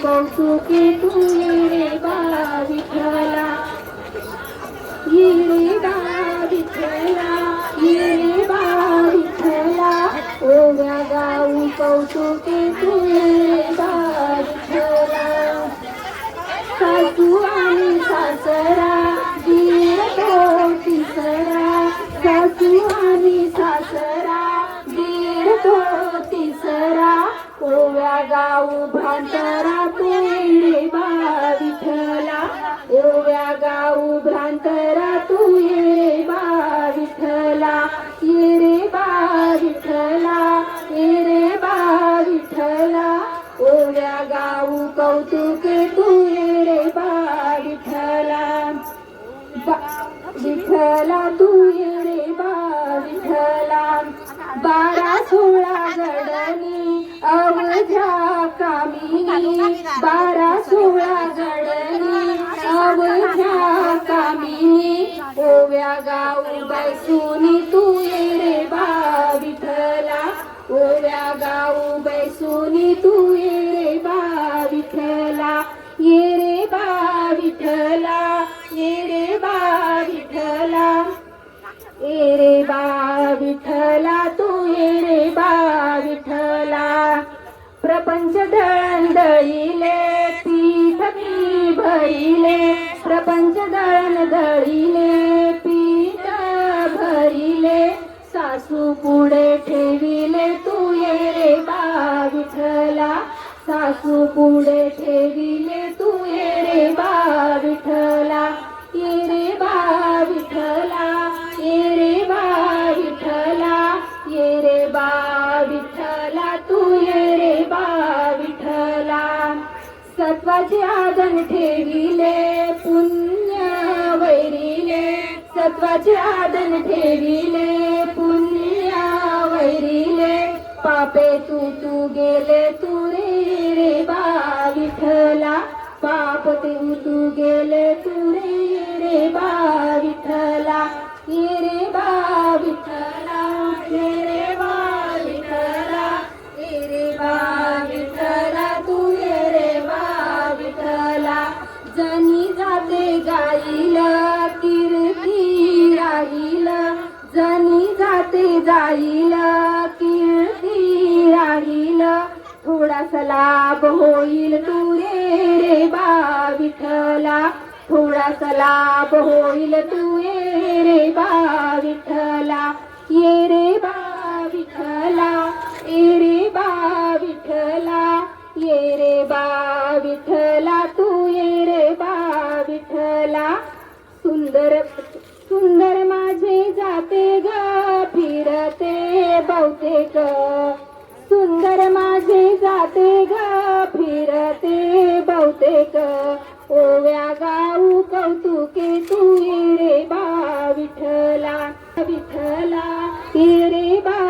कौतुके तू ये रे बा विठ्ठला, ये रे बा विठ्ठला, ये रे बा विठ्ठला, ओव्या गाऊ कौतुके तू ये रे बा विठ्ठला. सासू आणि सासरा दीर तो तिसरा, सासू आणि सासरा दीर तो तिसरा, ओव्या गाऊ भ्रांतरा तू ये रे बा विठ्ठला, ओव्या गाऊ भ्रांतरा तू ये रे बा विठ्ठला, ये रे बा विठ्ठला, ये रे बा विठ्ठला, ओव्या गाऊ कौतुके तू ये रे बा विठ्ठला, विठ्ठला तू ये रे बा विठ्ठला. 12-16 गडनी अवघ्या कामिनी, 12-16 गडनी अवघ्या कामिनी, ओव्या गाऊ बैसुनी तू ये रे बा विठ्ठला, ओव्या गाऊ बैसुनी तू ये रे बा विठ्ठला, ये रे बा विठ्ठला, ये रे बा विठ्ठला, ये रे बा विठ्ठला तू ये रे बा विठ्ठला. प्रपंच दळिले पीठ मी भरिले, प्रपंच दळिले पीठ भरिले, सासू पुढे ठेविले तू ये रे बा विठ्ठला, सासू पुढे ठेविले तू ये रे बा विठ्ठला, ये रे बा विठ्ठला, ये रे बा विठ्ठला, ये रे बा विठ्ठला तू ये रे बा विठ्ठला. सत्वाचे आदन ठेविले पुण्य वैरिले, सत्वाचे आदन ठेविले पुण्य वैरिले, पापे तू गेले तू रे बा विठ्ठला, पाप तू गेले तू रे बा विठ्ठला, ये रे बा विठ्ठला, ये रे बा विठ्ठला, ये रे बा विठ्ठला तू ये रे बा विठ्ठला. जनी जाते गाईल कीर्ती राहील, जनी जाते जाईल कीर्ती राहील, थोडासा लाभ होईल तू रे बा विठ्ठला, थोडासा लाभ होईल तू ये रे बा विठ्ठला, ये रे बा विठ्ठला, ये रे बा विठ्ठला, ये रे बा विठ्ठला तू ये रे बा विठ्ठला. सुंदर सुंदर माझे जाते ग फिरते बहुतेक, सुंदर माझे जाते ग फिरते बहुतेक, ओव्या गाऊ कौतुके तू ये रे बा विठ्ठला, विठ्ठला ये रे बा